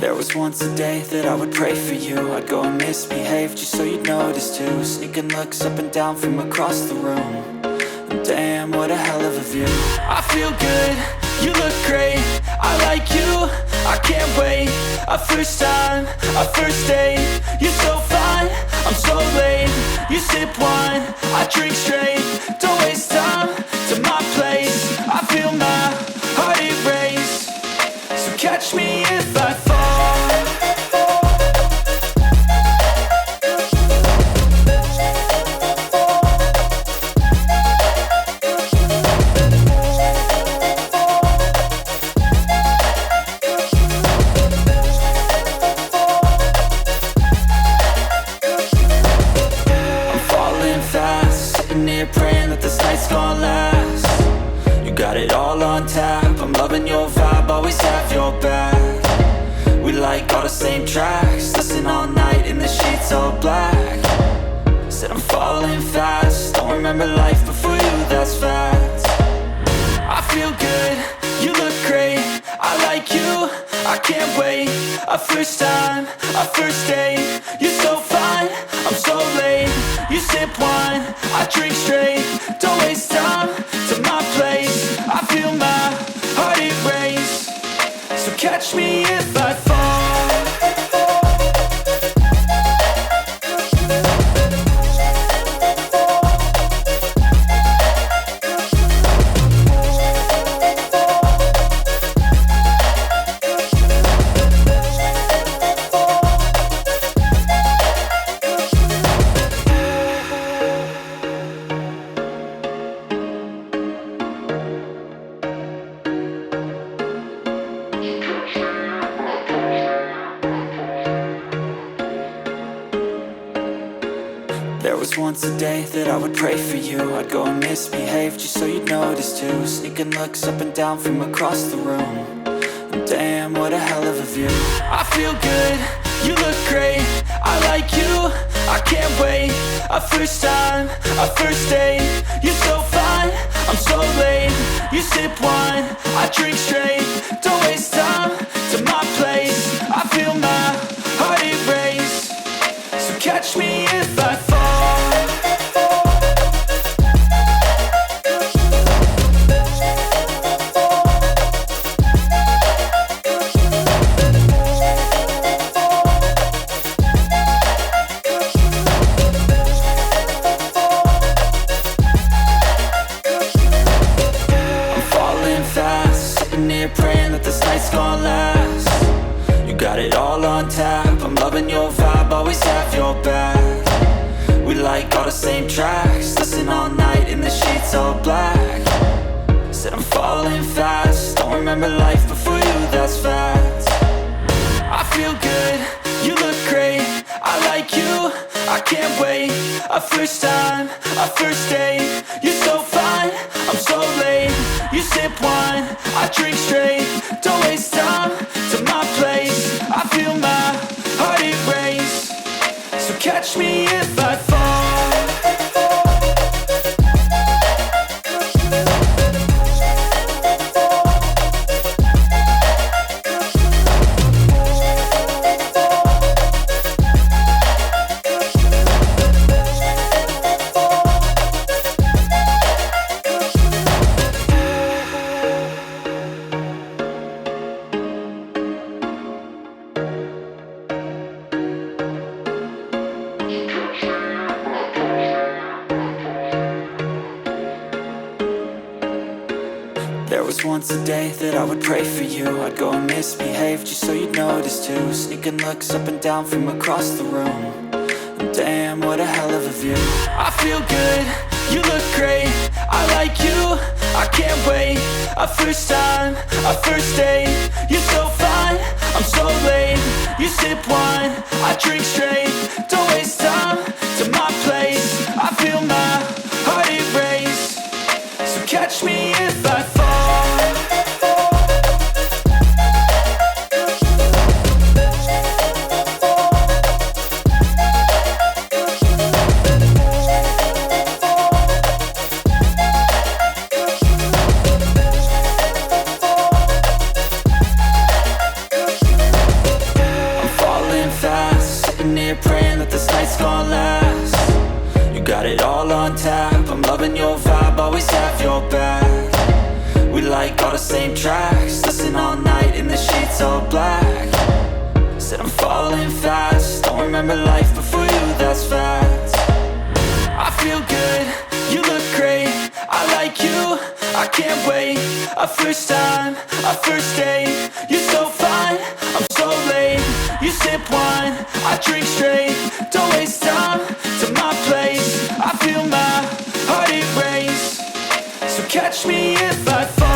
There was once a day that I would pray for you. I'd go and misbehave just so you'd notice too. Sneaking looks up and down from across the room. And damn, what a hell of a view. I feel good, you look great, I like you, I can't wait. A first time, a first date. You're so fine, I'm so late. You sip wine, I drink straight. Don't waste time to my place. I feel my heart erase. So catch me if I fall. Praying that this night's gonna last. You got it all on tap, I'm loving your vibe, always have your back. We like all the same tracks, listen all night in the sheets all black. Said I'm falling fast, don't remember life before you, that's fact. I feel good, you look great, I like you, I can't wait. A first time, a first date. You're so fine, I'm so late. You sip wine, I drink straight. Don't waste time to my place. I feel my heart erase. So catch me if I fall. There was once a day that I would pray for you. I'd go and misbehave just so you'd notice too. Sneaking looks up and down from across the room. And damn, what a hell of a view. I feel good, you look great, I like you, I can't wait. A first time, a first date. You're so fine, I'm so late. You sip wine, I drink straight. Don't waste time to my place. I feel my heart erase. So catch me if I fall. Praying that this night's gonna last. You got it all on tap, I'm loving your vibe, always have your back. We like all the same tracks, listen all night in the sheets all black. Said I'm falling fast, don't remember life before you, that's fact. I feel good, you look great, I like you, I can't wait. A first time, a first date. You're so fine, I'm so late. You sip wine, I drink straight. Don't waste time to my place. I feel my heart erase. So catch me if I fall. There was once a day that I would pray for you. I'd go and misbehave just so you'd notice too. Sneaking looks up and down from across the room. And damn, what a hell of a view. I feel good, you look great, I like you, I can't wait. A first time, a first date. You're so fine, I'm so late. You sip wine, I drink straight. Don't waste time to my place. I feel my heart erase. So catch me if I fall. night's gonna last. You got it all on tap, I'm loving your vibe, always have your back. We like all the same tracks, listen all night in the sheets all black. Said I'm falling fast, don't remember life before you, that's fact. I feel good, you look great, I like you, I can't wait. A first time, a first date, you're so fine, I'm so late. You sip wine, I drink straight, don't waste time to my place. I feel my heart erase, so catch me if I fall.